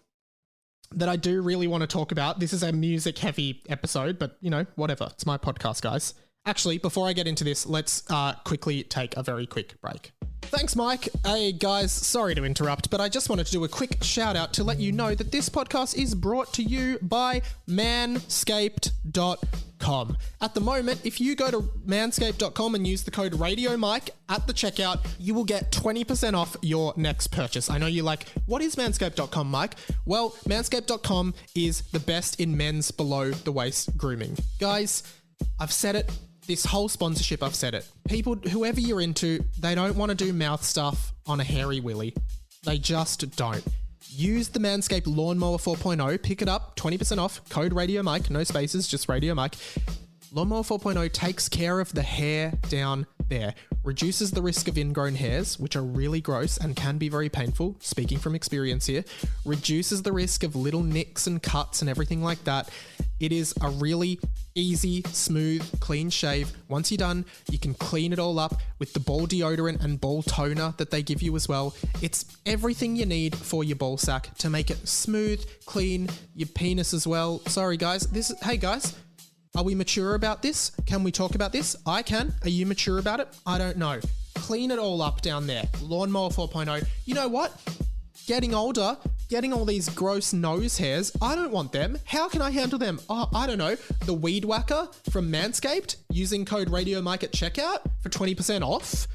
that I do really want to talk about. This is a music heavy episode, but you know, whatever. It's my podcast, guys. Actually, before I get into this, let's quickly take a very quick break. Thanks, Mike. Hey, guys, sorry to interrupt, but I just wanted to do a quick shout out to let you know that this podcast is brought to you by manscaped.com. At the moment, if you go to manscaped.com and use the code RadioMike at the checkout, you will get 20% off your next purchase. I know you're like, what is manscaped.com, Mike? Well, manscaped.com is the best in men's below the waist grooming. Guys, I've said it. This whole sponsorship, I've said it. People, whoever you're into, they don't want to do mouth stuff on a hairy willy. They just don't. Use the Manscaped Lawnmower 4.0. Pick it up, 20% off. Code Radio Mike, no spaces, just Radio Mike. Lawnmower 4.0 takes care of the hair down there. Reduces the risk of ingrown hairs, which are really gross and can be very painful, speaking from experience here. Reduces the risk of little nicks and cuts and everything like that. It is a really easy, smooth, clean shave. Once you're done, you can clean it all up with the ball deodorant and ball toner that they give you as well. It's everything you need for your ball sack to make it smooth, clean, your penis as well. Sorry guys, hey guys, are we mature about this? Can we talk about this? I can. Are you mature about it? I don't know. Clean it all up down there. Lawnmower 4.0. You know what? Getting older, getting all these gross nose hairs, I don't want them. How can I handle them? Oh, I don't know. The Weed Whacker from Manscaped, using code RadioMike at checkout for 20% off.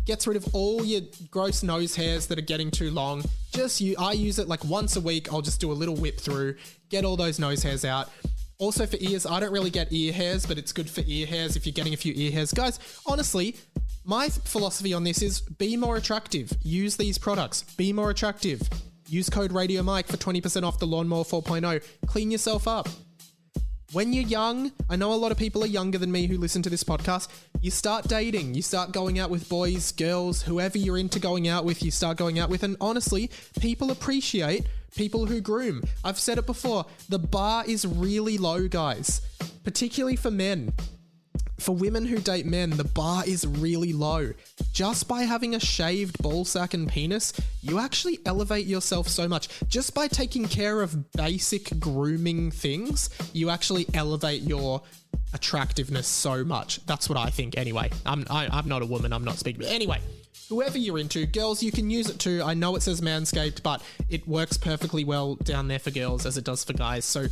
Gets rid of all your gross nose hairs that are getting too long. I use it like once a week. I'll just do a little whip through, get all those nose hairs out. Also for ears, I don't really get ear hairs, but it's good for ear hairs if you're getting a few ear hairs. Guys, honestly, my philosophy on this is be more attractive. Use these products. Be more attractive. Use code RadioMike for 20% off the Lawnmower 4.0. Clean yourself up. When you're young, I know a lot of people are younger than me who listen to this podcast, you start dating, you start going out with boys, girls, whoever you're into going out with, you start going out with, and honestly, people appreciate people who groom. I've said it before, the bar is really low, guys, particularly for men. For women who date men, the bar is really low. Just by having a shaved ballsack and penis, you actually elevate yourself so much. Just by taking care of basic grooming things, you actually elevate your attractiveness so much. That's what I think anyway. I'm not a woman, I'm not speaking. But anyway, whoever you're into, girls, you can use it too. I know it says Manscaped, but it works perfectly well down there for girls as it does for guys. So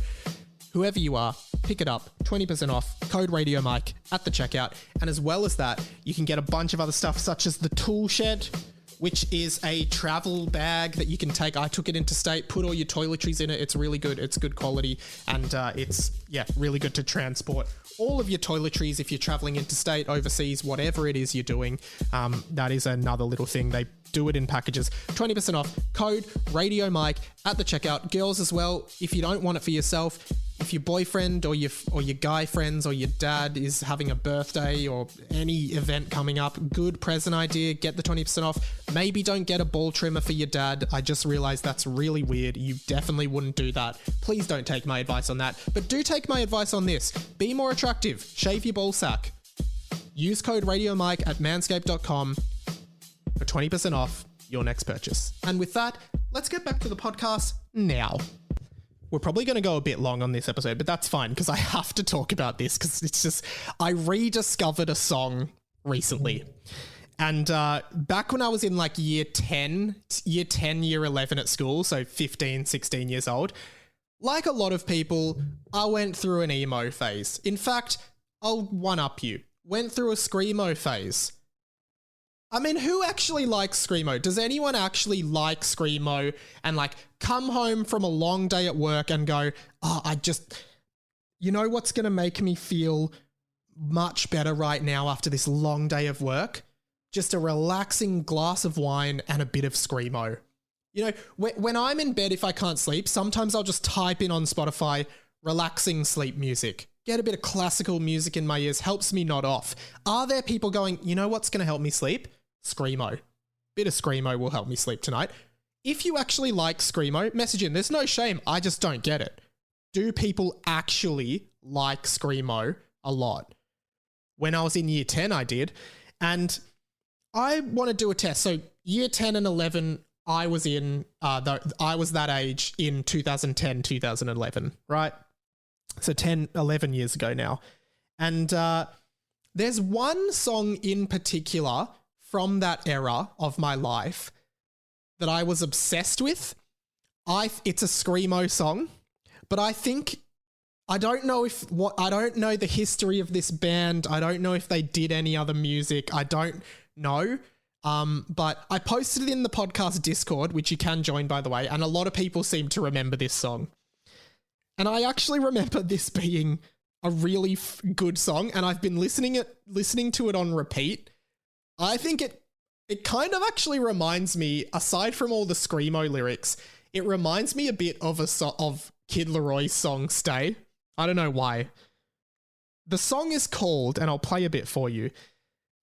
whoever you are, pick it up, 20% off, code RadioMike at the checkout. And as well as that, you can get a bunch of other stuff such as the Tool Shed, which is a travel bag that you can take. I took it interstate, put all your toiletries in it. It's really good. It's good quality. And it's really good to transport all of your toiletries if you're traveling interstate, overseas, whatever it is you're doing. That is another little thing. They do it in packages. 20% off, code RadioMike at the checkout. Girls as well, if you don't want it for yourself, if your boyfriend or your guy friends or your dad is having a birthday or any event coming up, good present idea, get the 20% off. Maybe don't get a ball trimmer for your dad. I just realized that's really weird. You definitely wouldn't do that. Please don't take my advice on that. But do take my advice on this. Be more attractive. Shave your ball sack. Use code RadioMike at manscaped.com for 20% off your next purchase. And with that, let's get back to the podcast now. We're probably going to go a bit long on this episode, but that's fine because I have to talk about this because it's just, I rediscovered a song recently. And back when I was in like year 10, year 11 at school, so 15, 16 years old, like a lot of people, I went through an emo phase. In fact, I'll one-up you. Went through a screamo phase. I mean, who actually likes screamo? Does anyone actually like screamo and like come home from a long day at work and go, you know what's going to make me feel much better right now after this long day of work? Just a relaxing glass of wine and a bit of screamo. You know, when I'm in bed, if I can't sleep, sometimes I'll just type in on Spotify, relaxing sleep music. Get a bit of classical music in my ears, helps me nod off. Are there people going, you know what's going to help me sleep? Screamo. Bit of screamo will help me sleep tonight. If you actually like screamo, message in. There's no shame. I just don't get it. Do people actually like screamo a lot? When I was in year 10, I did. And I want to do a test. So year 10 and 11, I was I was that age in 2010, 2011, right? So 10, 11 years ago now. And there's one song in particular from that era of my life that I was obsessed with. It's a screamo song, but I don't know the history of this band. I don't know if they did any other music. I don't know. But I posted it in the podcast Discord, which you can join, by the way, and a lot of people seem to remember this song. And I actually remember this being a really good song, and I've been listening to it on repeat. I think it kind of actually reminds me, aside from all the screamo lyrics, it reminds me a bit of of Kid Leroy's song Stay. I don't know why. The song is called, and I'll play a bit for you.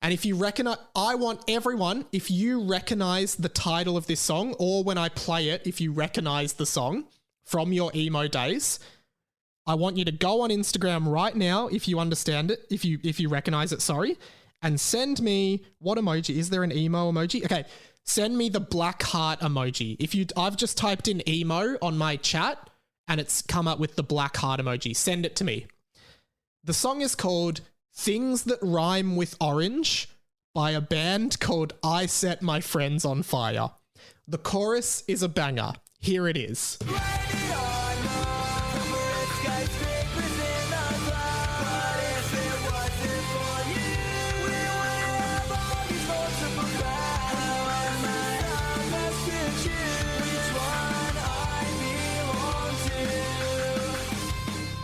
And if you recognize, I want everyone, if you recognize the title of this song, or when I play it, if you recognize the song from your emo days, I want you to go on Instagram right now if you understand it, if you recognize it, sorry, and send me, what emoji? Is there an emo emoji? Okay, send me the black heart emoji. I've just typed in emo on my chat and it's come up with the black heart emoji. Send it to me. The song is called Things That Rhyme with Orange by a band called I Set My Friends on Fire. The chorus is a banger. Here it is.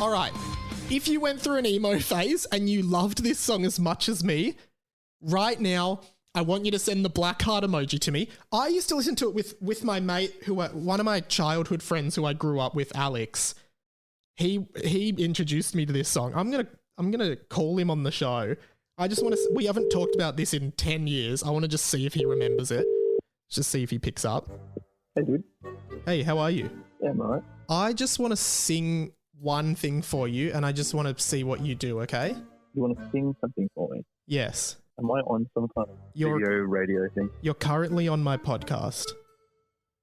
All right, if you went through an emo phase and you loved this song as much as me, right now, I want you to send the black heart emoji to me. I used to listen to it with my mate, one of my childhood friends who I grew up with, Alex. He introduced me to this song. I'm gonna call him on the show. I just want to. We haven't talked about this in 10 years. I want to just see if he remembers it. Just see if he picks up. Hey, dude. Hey, how are you? Yeah, I'm alright. I just want to sing one thing for you, and I just want to see what you do, okay? You want to sing something for me? Yes. Am I on some kind of video, radio thing? You're currently on my podcast.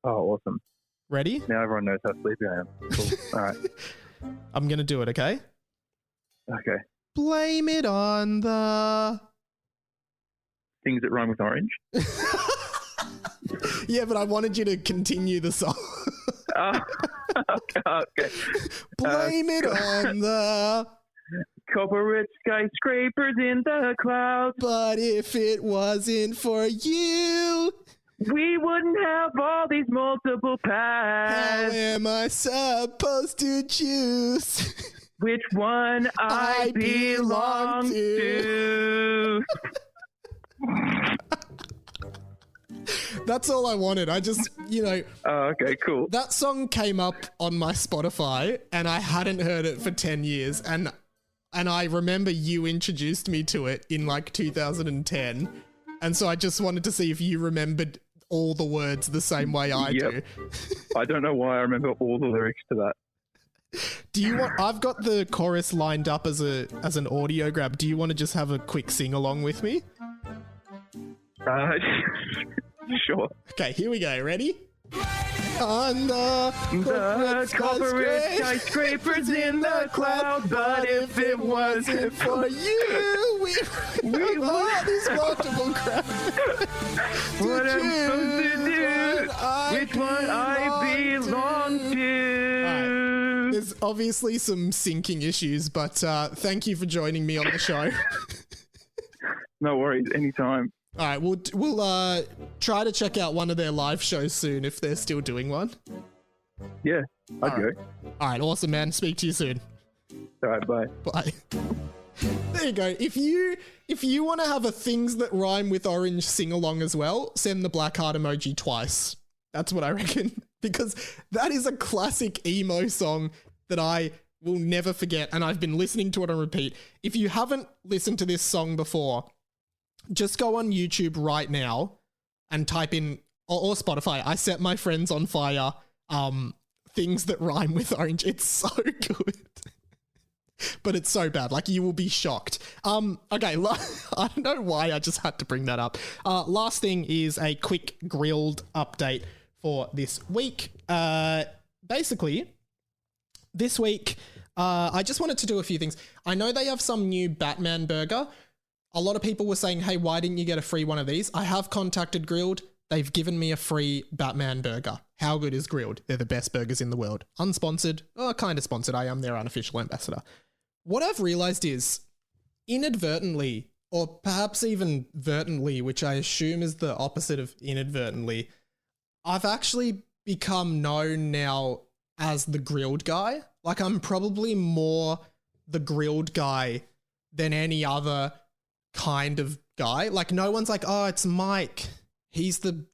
Oh, awesome. Ready? Now everyone knows how sleepy I am. Cool. Alright. I'm going to do it, okay? Okay. Blame it on the... Things that rhyme with orange? Yeah, but I wanted you to continue the song. Oh, okay. Blame it on the... Corporate skyscrapers in the clouds. But if it wasn't for you... we wouldn't have all these multiple paths. How am I supposed to choose which one I belong to? That's all I wanted. I just, Oh, okay, cool. that song came up on my Spotify and I hadn't heard it for 10 years. And I remember you introduced me to it in like 2010. And so I just wanted to see if you remembered all the words the same way I do. I don't know why I remember all the lyrics to that. Do you want? I've got the chorus lined up as an audio grab. Do you want to just have a quick sing along with me? Sure. Okay, here we go. Ready? On the corporate skyscrapers in the cloud, but if it wasn't for you, we want these multiple crowds. what I'm supposed to do, which one I belong to. There's obviously some syncing issues, but thank you for joining me on the show. No worries, anytime. All right, we'll try to check out one of their live shows soon if they're still doing one. Yeah, I'd go. All right, awesome, man. Speak to you soon. All right, bye. Bye. There you go. If you want to have a things that rhyme with orange sing along as well, send the black heart emoji twice. That's what I reckon. Because that is a classic emo song that I will never forget, and I've been listening to it on repeat. If you haven't listened to this song before, just go on YouTube right now and type in, or Spotify, I Set My Friends on Fire, things that rhyme with orange. It's so good. But it's so bad. Like, you will be shocked. Okay, I don't know why I just had to bring that up. Last thing is a quick Grilled update for this week. Basically, this week, I just wanted to do a few things. I know they have some new Batman burger. A lot of people were saying, hey, why didn't you get a free one of these? I have contacted Grilled. They've given me a free Batman burger. How good is Grilled? They're the best burgers in the world. Unsponsored, kind of sponsored. I am their unofficial ambassador. What I've realized is, inadvertently, or perhaps even vertently, which I assume is the opposite of inadvertently, I've actually become known now as the Grilled guy. Like, I'm probably more the Grilled guy than any other kind of guy. Like, no one's like, oh, it's Mike. He's the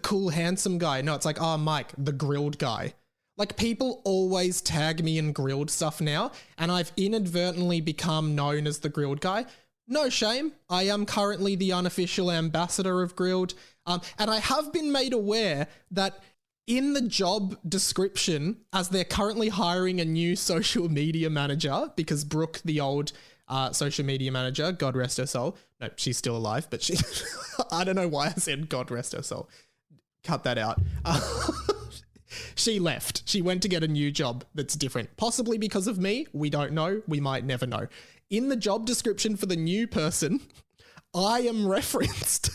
cool, handsome guy. No, it's like, oh, Mike, the Grilled guy. Like, people always tag me in Grilled stuff now, and I've inadvertently become known as the Grilled guy. No shame. I am currently the unofficial ambassador of Grilled. And I have been made aware that in the job description, as they're currently hiring a new social media manager, because Brooke, the old social media manager, God rest her soul. No, she's still alive, but she, I don't know why I said God rest her soul. Cut that out. She left. She went to get a new job that's different. Possibly because of me. We don't know. We might never know. In the job description for the new person, I am referenced.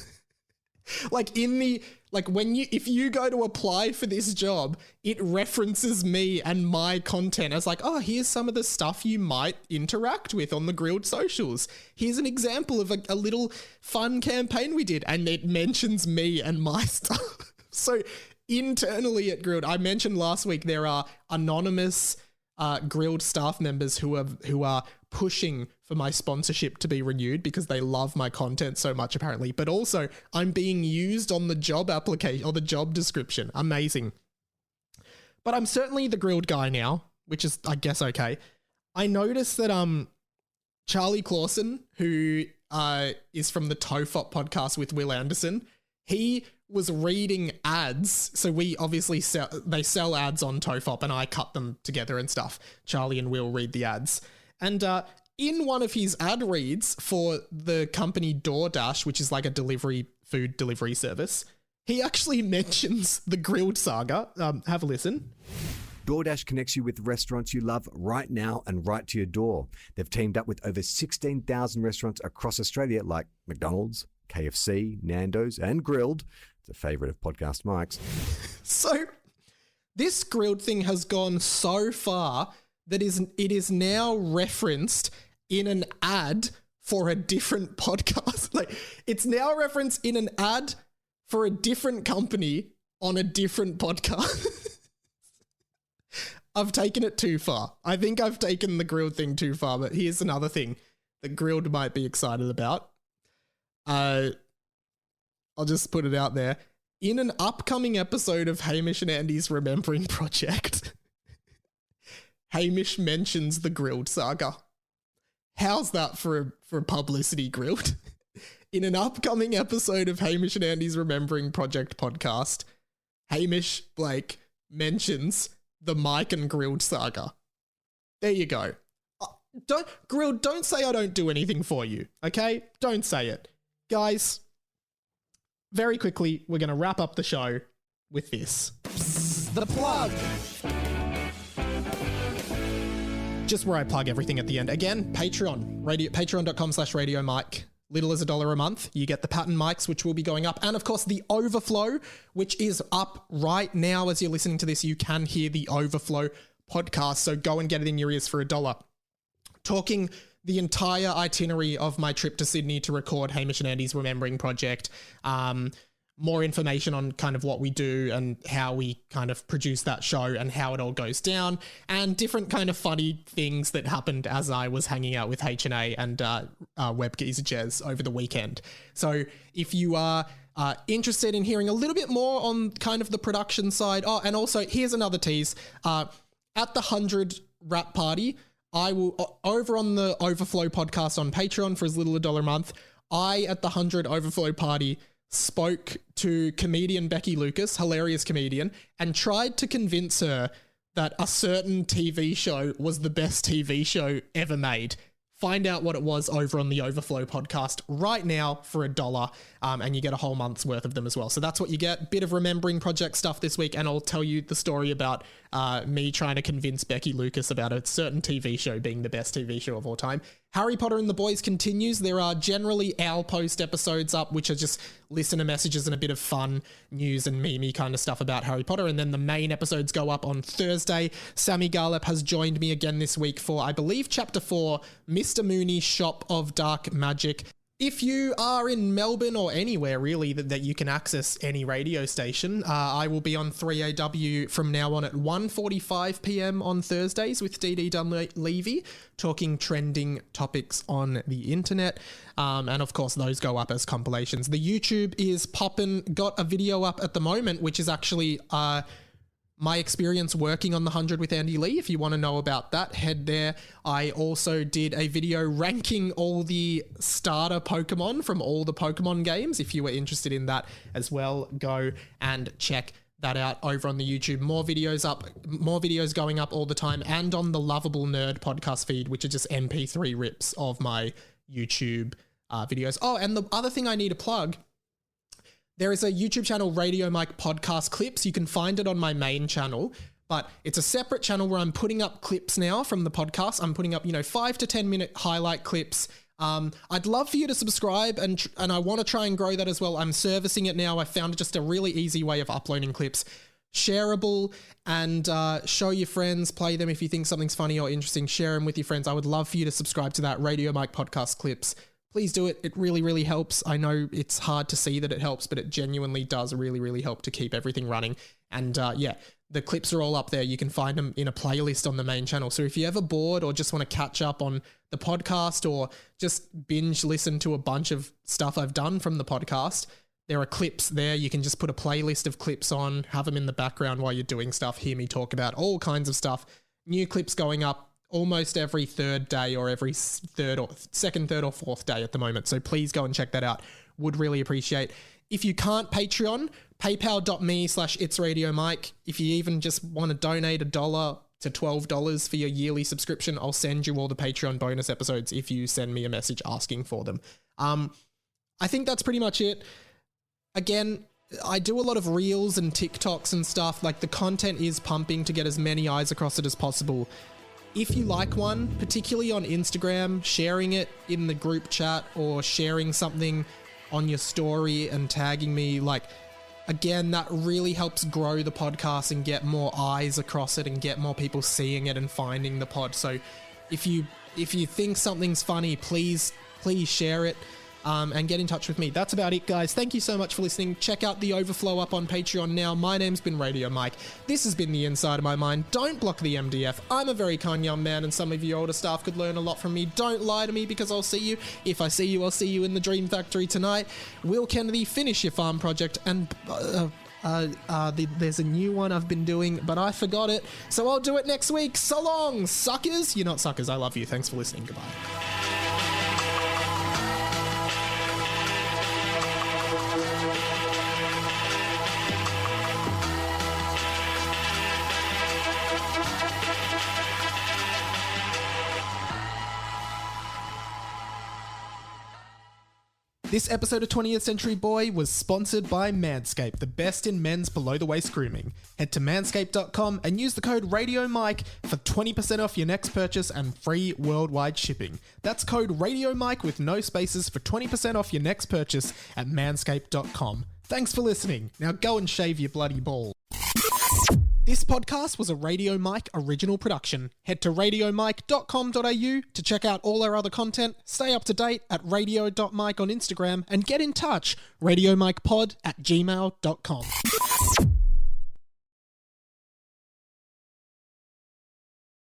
If you go to apply for this job, it references me and my content as like, oh, here's some of the stuff you might interact with on the Grilled socials. Here's an example of a little fun campaign we did, and it mentions me and my stuff. So internally at Grilled, I mentioned last week there are anonymous Grilled staff members who are pushing for my sponsorship to be renewed because they love my content so much, apparently. But also, I'm being used on the job application or the job description. Amazing. But I'm certainly the Grilled guy now, which is, I guess, okay. I noticed that Charlie Clausen, who is from the TOEFOP podcast with Will Anderson, he was reading ads. So we obviously sell ads on TOEFOP, and I cut them together and stuff. Charlie and Will read the ads. And in one of his ad reads for the company DoorDash, which is like a food delivery service, he actually mentions the Grilled saga. Have a listen. DoorDash connects you with restaurants you love right now and right to your door. They've teamed up with over 16,000 restaurants across Australia like McDonald's, KFC, Nando's, and Grilled. It's a favourite of Podcast Mike's. So this Grilled thing has gone so far that it is now referenced in an ad for a different podcast. Like, it's now referenced in an ad for a different company on a different podcast. I've taken it too far. I think I've taken the Grilled thing too far, but here's another thing that Grilled might be excited about. I'll just put it out there. In an upcoming episode of Hamish and Andy's Remembering Project, Hamish mentions the Grilled saga. How's that for publicity, Grilled? In an upcoming episode of Hamish and Andy's Remembering Project podcast, Hamish Blake mentions the Mike and Grilled saga. There you go. Grilled, don't say I don't do anything for you, okay? Don't say it. Guys, very quickly, we're going to wrap up the show with this. The plug! Just where I plug everything at the end. Again, Patreon. Patreon.com/Radio Mike. Little as $1 a month. You get the pattern mics, which will be going up. And of course, the Overflow, which is up right now. As you're listening to this, you can hear the Overflow podcast. So go and get it in your ears for $1. Talking the entire itinerary of my trip to Sydney to record Hamish and Andy's Remembering Project. More information on kind of what we do and how we kind of produce that show and how it all goes down, and different kind of funny things that happened as I was hanging out with H&A and Webgeezer Jez over the weekend. So if you are interested in hearing a little bit more on kind of the production side, and also here's another tease, at the 100 Rap Party, I will, over on the Overflow podcast on Patreon for as little as $1 a month, at the 100 Overflow Party, spoke to comedian Becky Lucas, hilarious comedian, and tried to convince her that a certain TV show was the best TV show ever made. Find out what it was over on the Overflow podcast right now for $1, and you get a whole month's worth of them as well. So that's what you get. Bit of Remembering Project stuff this week, and I'll tell you the story about me trying to convince Becky Lucas about a certain TV show being the best TV show of all time. Harry Potter and the Boys continues. There are generally Owl Post episodes up, which are just listener messages and a bit of fun news and meme kind of stuff about Harry Potter. And then the main episodes go up on Thursday. Sammy Garlep has joined me again this week for, I believe, Chapter 4, Mr. Mooney's Shop of Dark Magic. If you are in Melbourne or anywhere really that you can access any radio station, I will be on 3AW from now on at 1:45 p.m. on Thursdays with DD Dunleavy, talking trending topics on the internet. And of course, those go up as compilations. The YouTube is poppin', got a video up at the moment, which is actually my experience working on the 100 with Andy Lee. If you want to know about that, head there. I also did a video ranking all the starter Pokemon from all the Pokemon games. If you were interested in that as well, go and check that out over on the YouTube. More videos going up all the time, and on the Lovable Nerd podcast feed, which are just MP3 rips of my YouTube videos. Oh, and the other thing I need to plug, there is a YouTube channel, Radio Mike Podcast Clips. You can find it on my main channel, but it's a separate channel where I'm putting up clips now from the podcast. I'm putting up, 5 to 10 minute highlight clips. I'd love for you to subscribe, and I want to try and grow that as well. I'm servicing it now. I found just a really easy way of uploading clips. Shareable, and show your friends, play them if you think something's funny or interesting. Share them with your friends. I would love for you to subscribe to that, Radio Mike Podcast Clips. Please do it. It really, really helps. I know it's hard to see that it helps, but it genuinely does really, really help to keep everything running. And the clips are all up there. You can find them in a playlist on the main channel. So if you're ever bored or just want to catch up on the podcast or just binge listen to a bunch of stuff I've done from the podcast, there are clips there. You can just put a playlist of clips on, have them in the background while you're doing stuff, hear me talk about all kinds of stuff. New clips going up almost every third day, or every second, third or fourth day at the moment. So please go and check that out. Would really appreciate. If you can't Patreon, paypal.me/itsradiomike. If you even just want to donate $1 to $12 for your yearly subscription, I'll send you all the Patreon bonus episodes if you send me a message asking for them. I think that's pretty much it. Again, I do a lot of reels and TikToks and stuff. Like, the content is pumping to get as many eyes across it as possible. If you like one, particularly on Instagram, sharing it in the group chat or sharing something on your story and tagging me, again, that really helps grow the podcast and get more eyes across it and get more people seeing it and finding the pod. So if you think something's funny, please share it. and get in touch with me. That's about it, guys. Thank you so much for listening. Check out the overflow up on Patreon now. My name's been Radio Mike. This has been The Inside of My Mind. Don't block the MDF. I'm a very kind young man, and some of you older staff could learn a lot from me. Don't lie to me, because I'll see you. If I see you, I'll see you in the Dream Factory tonight. Will Kennedy, finish your farm project, and there's a new one I've been doing, but I forgot it, so I'll do it next week. So long, suckers. You're not suckers. I love you. Thanks for listening. Goodbye. This episode of 20th Century Boy was sponsored by Manscaped, the best in men's below-the-waist grooming. Head to manscaped.com and use the code RadioMike for 20% off your next purchase and free worldwide shipping. That's code RadioMike with no spaces for 20% off your next purchase at manscaped.com. Thanks for listening. Now go and shave your bloody ball. This podcast was a Radio Mike original production. Head to radiomike.com.au to check out all our other content, stay up to date at radio.mike on Instagram, and get in touch, radiomikepod@gmail.com.